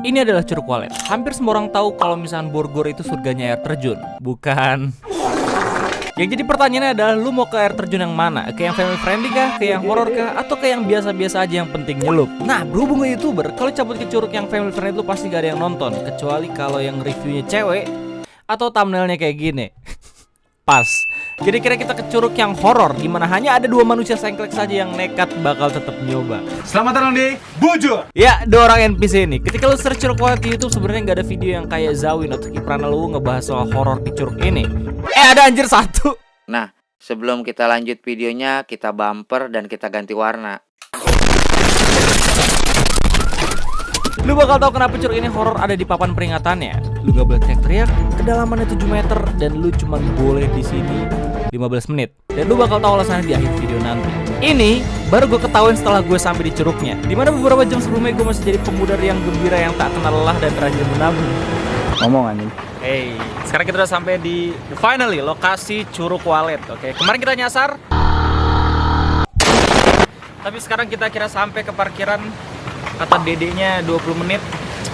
Ini adalah Curug Walet. Hampir semua orang tahu kalau misalnya Bogor itu surganya air terjun. Bukan. Yang jadi pertanyaannya adalah lu mau ke air terjun yang mana? Ke yang family friendly kah? Ke yang horror kah? Atau ke yang biasa-biasa aja yang penting nyelup? Nah, berhubung ke YouTuber, kalau cabut ke curug yang family friendly lu pasti gak ada yang nonton. Kecuali kalau yang reviewnya cewek atau thumbnailnya kayak gini. Pas. Jadi kira kita ke curug yang horor, dimana hanya ada dua manusia sengklek saja yang nekat bakal tetap nyoba. Selamat datang di Bujur. Ya, dua orang NPC ini. Ketika lu search Curug Walet di YouTube, sebenarnya nggak ada video yang kayak Zawin atau Kiprana lu ngebahas soal horor di curug ini. Ada anjir satu. Nah, sebelum kita lanjut videonya, kita bumper dan kita ganti warna. Lu bakal tahu kenapa curug ini horor ada di papan peringatannya. Lu gak boleh teriak-teriak, kedalamannya 7 meter, dan lu cuma boleh di sini 15 menit. Dan lu bakal tahu alasannya di akhir video nanti. Ini baru gue ketahuin setelah gue sampai di curugnya, dimana beberapa jam sebelumnya gue masih jadi pemuda yang gembira yang tak kenal lelah dan rajin menabung. Ngomong anjing. Hey, sekarang kita udah sampai di finally lokasi Curug Walet. Oke, kemarin kita nyasar, tapi sekarang kita kira sampai ke parkiran. Kata dedeknya 20 menit.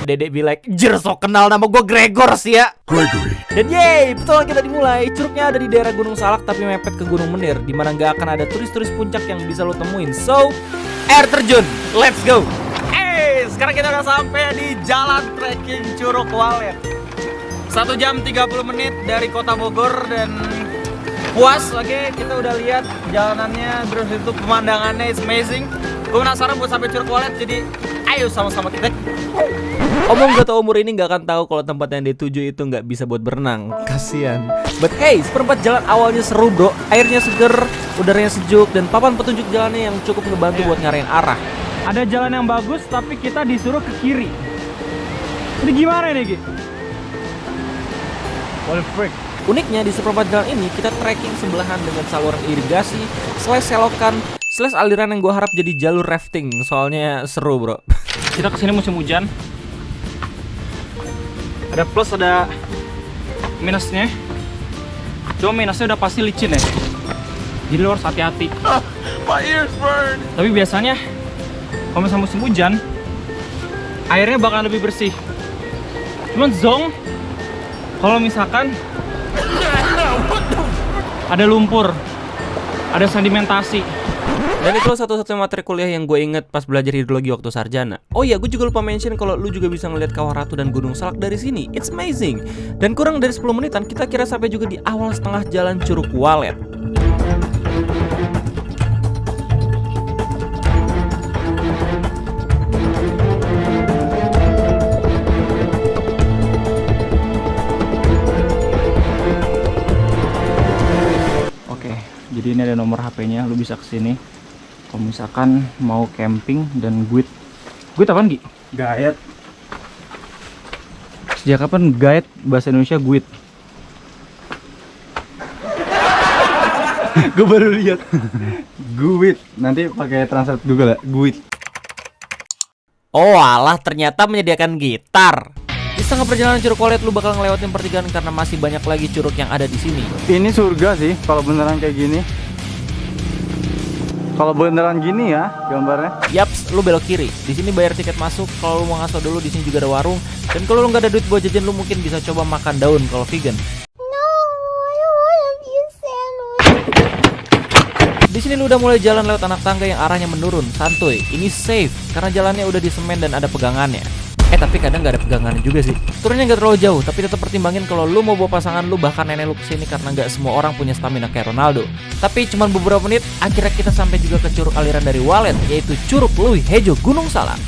Dedek bilang, "Jer, sok kenal nama gue Gregor sih ya." Gregory. Dan yeay, petualangan kita dimulai. Curugnya ada di daerah Gunung Salak tapi mepet ke Gunung Menir, dimana nggak akan ada turis-turis puncak yang bisa lo temuin. So, air terjun, let's go. Sekarang kita udah sampai di jalan trekking Curug Walet. 1 jam 30 menit dari kota Bogor dan puas. Oke, kita udah lihat jalanannya, terus itu pemandangannya is amazing. Gue penasaran buat sampai Curug Walet, jadi ayo sama-sama kita. Omong gue tau umur ini gak akan tahu kalau tempat yang dituju itu nggak bisa buat berenang. Kasian. But hey, seperempat jalan awalnya seru bro. Airnya seger, udaranya sejuk, dan papan petunjuk jalannya yang cukup ngebantu buat ngarahin arah. Ada jalan yang bagus tapi kita disuruh ke kiri. Ini gimana nih, Ki? What freak. Uniknya di seperempat jalan ini kita trekking sebelahan dengan saluran irigasi, selokan, aliran yang gue harap jadi jalur rafting. Soalnya seru bro. Kita kesini musim hujan. Ada plus, ada minusnya. Cuma minusnya udah pasti licin ya. Jadi lo harus hati-hati. My ears burn. Tapi biasanya kalau misalnya musim hujan, airnya bakal lebih bersih. Cuman zong, kalau misalkan ada lumpur, ada sedimentasi. Dan itu satu-satunya materi kuliah yang gue inget pas belajar hidrologi waktu sarjana. Oh iya, gue juga lupa mention kalau lu juga bisa ngeliat Kawah Ratu dan Gunung Salak dari sini. It's amazing. Dan kurang dari 10 menitan kita kira sampai juga di awal setengah jalan Curug Walet. Jadi ini ada nomor HP-nya, lu bisa kesini. Kalau misalkan mau camping dan guide. Guide apaan, Gi? Guide. Sejak kapan guide bahasa Indonesia guide? Gue baru lihat. Guide. Nanti pakai translate Google ya. Guide. Oh alah, ternyata menyediakan gitar. Di setengah perjalanan Curug Walet lu bakal ngelewatin pertigaan karena masih banyak lagi curug yang ada di sini. Ini surga sih kalau beneran kayak gini. Kalau beneran gini ya gambarnya. Yaps, lu belok kiri. Di sini bayar tiket masuk. Kalau lu mau ngaso dulu, di sini juga ada warung. Dan kalau lu nggak ada duit buat jajan, lu mungkin bisa coba makan daun kalau vegan. Di sini lu udah mulai jalan lewat anak tangga yang arahnya menurun, santuy. Ini safe karena jalannya udah disemen dan ada pegangannya. Tapi kadang nggak ada pegangan juga sih. Turunnya nggak terlalu jauh, tapi tetap pertimbangin kalau lu mau bawa pasangan lu bahkan nenek lu kesini karena nggak semua orang punya stamina kayak Ronaldo. Tapi cuman beberapa menit, akhirnya kita sampai juga ke curug aliran dari Walet, yaitu Curug Leuwih Hejo Gunung Salak.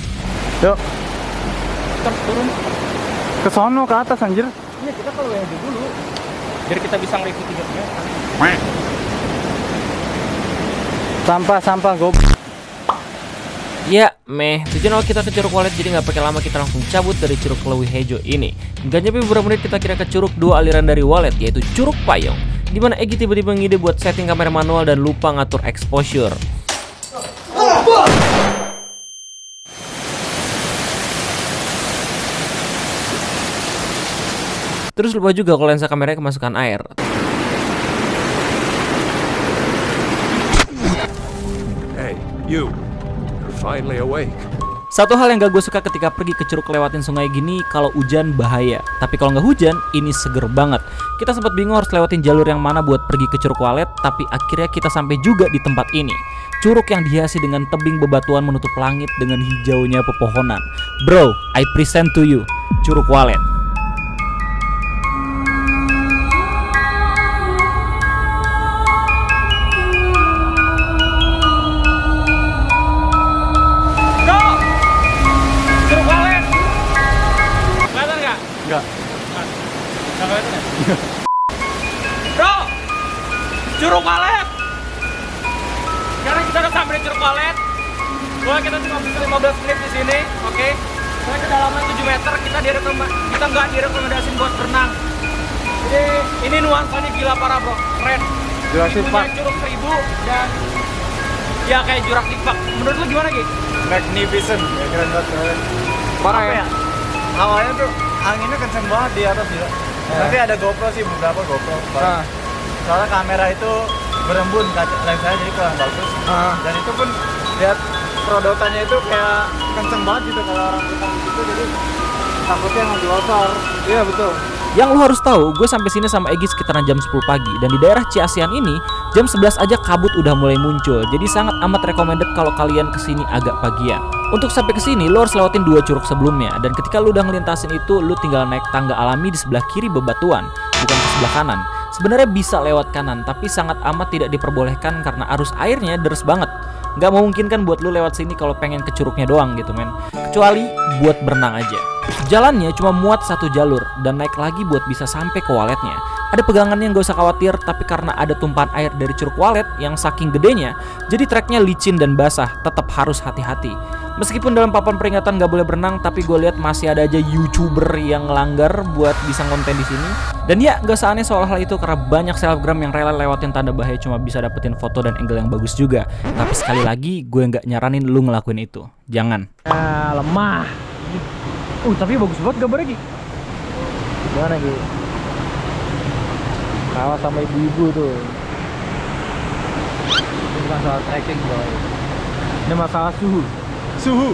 Yuk, Kita harus turun. ke sono ke atas anjir. Iya, kita kalau yang dulu. Biar kita bisa nge-review 3 menit. Sampah gob. Ya, tujuan awal kita ke Curug Walet, jadi nggak pakai lama kita langsung cabut dari Curug Leuwih Hejo ini. Nggak nyampe beberapa menit kita kira ke curug 2 aliran dari Walet, yaitu Curug Payong. Dimana Egy tiba-tiba ngide buat setting kamera manual dan lupa ngatur exposure. Terus lupa juga kalau lensa kameranya kemasukan air. Hey, you. You're finally awake. Satu hal yang gak gue suka ketika pergi ke curug lewatin sungai gini, kalau hujan bahaya. Tapi kalau nggak hujan, ini seger banget. Kita sempat bingung harus lewatin jalur yang mana buat pergi ke Curug Walet, tapi akhirnya kita sampai juga di tempat ini. Curug yang dihiasi dengan tebing bebatuan menutup langit dengan hijaunya pepohonan. Bro, I present to you Curug Walet. Bro, Curug Walet. Sekarang kita udah sampai di Curug Walet. Boleh kita cuma bisa 15 menit di sini, oke? Soalnya kedalaman 7 meter, kita nggak direkomendasiin buat berenang. Jadi ini nuansanya gila parah bro, keren. Jurassic Park. Curug 1000 dan ya kayak Jurassic Park. Menurut lu gimana Gi? Magnificent, ya keren banget. Parah ya? Awalnya tuh anginnya kenceng banget di atas ya. Tapi ada GoPro sih, beberapa GoPro. Soalnya kamera itu berembun lensanya jadi kurang bagus. Dan itu pun lihat perodotannya itu kayak kenceng banget gitu kalau orang kita gitu, jadi takutnya ngambil longsor. Iya betul. Yang lo harus tahu, gue sampai sini sama Egy sekitaran jam 10 pagi dan di daerah Ciasian ini jam 11 aja kabut udah mulai muncul. Jadi sangat amat recommended kalau kalian kesini agak pagian. Untuk sampai kesini lo harus lewatin 2 curug sebelumnya dan ketika lo udah ngelintasin itu lo tinggal naik tangga alami di sebelah kiri bebatuan, bukan ke sebelah kanan. Sebenarnya bisa lewat kanan tapi sangat amat tidak diperbolehkan karena arus airnya deres banget. Gak memungkinkan buat lu lewat sini kalau pengen ke curugnya doang gitu men. Kecuali buat berenang aja. Jalannya cuma muat satu jalur dan naik lagi buat bisa sampai ke waletnya. Ada pegangannya gak usah khawatir, tapi karena ada tumpahan air dari Curug Walet yang saking gedenya, jadi treknya licin dan basah, tetap harus hati-hati. Meskipun dalam papan peringatan gak boleh berenang, tapi gue lihat masih ada aja YouTuber yang ngelanggar buat bisa konten di sini. Dan ya gak usah aneh soal hal itu karena banyak selebgram yang rela lewatin tanda bahaya cuma bisa dapetin foto dan angle yang bagus juga. Tapi sekali lagi gue gak nyaranin lu ngelakuin itu. Jangan. Lemah. Tapi bagus banget gambarnya Gi. Gimana Gi? Kalah sama ibu-ibu tuh. Ini bukan soal trekking boy. Ini masalah suhu. Suhu.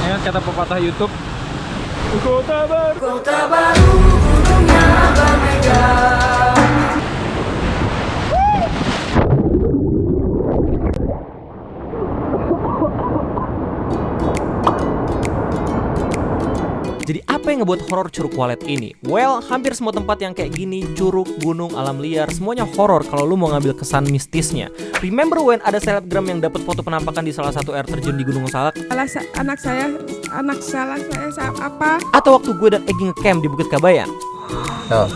Ingat kata pepatah YouTube. Kota baru gunungnya berbeda. Jadi apa yang ngebuat horor Curug Walet ini? Well, hampir semua tempat yang kayak gini, curug, gunung, alam liar, semuanya horor kalau lu mau ngambil kesan mistisnya. Remember when ada selebgram yang dapat foto penampakan di salah satu air terjun di Gunung Salak? Anak saya apa? Atau waktu gue dan Egy ngecamp di Bukit Kabayan? Oh.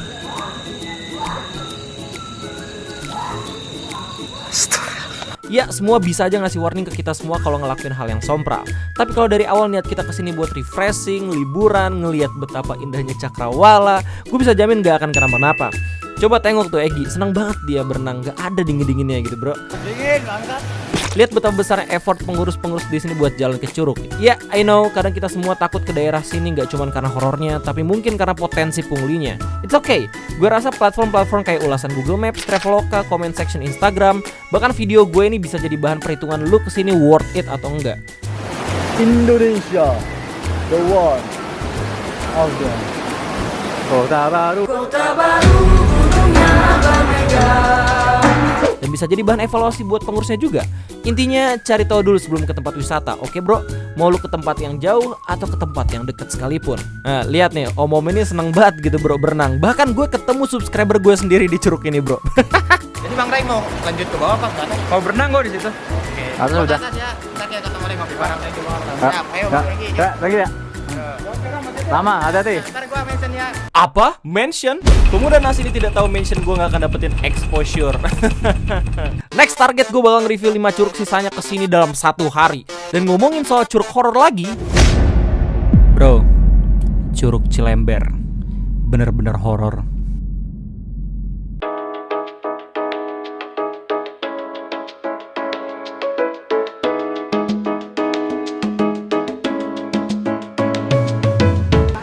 Ya, semua bisa aja ngasih warning ke kita semua kalau ngelakuin hal yang sompral. Tapi kalau dari awal niat kita kesini buat refreshing, liburan, ngelihat betapa indahnya Cakrawala, gue bisa jamin gak akan kenapa-napa. Coba tengok tuh Egy, seneng banget dia berenang, gak ada dingin-dinginnya gitu bro. Dingin banget. Lihat betapa besarnya effort pengurus-pengurus di sini buat jalan ke curug. Ya, I know, kadang kita semua takut ke daerah sini nggak cuma karena horornya, tapi mungkin karena potensi punglinya. It's okay. Gue rasa platform-platform kayak ulasan Google Maps, Traveloka, comment section Instagram, bahkan video gue ini bisa jadi bahan perhitungan lu kesini worth it atau enggak. Indonesia, the one of the kota baru. Gunungnya berbeda. Dan bisa jadi bahan evaluasi buat pengurusnya juga. Intinya cari tahu dulu sebelum ke tempat wisata. Oke bro, mau lu ke tempat yang jauh atau ke tempat yang dekat sekalipun. Nah lihat nih, Om ini seneng banget gitu bro berenang. Bahkan gue ketemu subscriber gue sendiri di curug ini bro. Jadi Bang Ray mau lanjut ke bawah apa ke atas? Mau berenang gue di situ. Oke. Harus Ke udah. atas ya. Ntar kita ketemu lagi ngopi bareng lagi. Ya, Siap, ayo Bang Ray. lagi ya. Lama, hati-hati. Ntar gua mention ya. Apa? Mention? Pemuda nasi ini tidak tahu mention gue gak akan dapetin exposure. Next target gue bakal nge-review 5 curug sisanya kesini dalam 1 hari. Dan ngomongin soal curug horor lagi, bro, Curug Cilember bener-bener horor.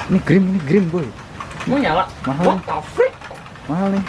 Ini grim boy. Mau nyala? Mahal. What the freak? Mahal nih.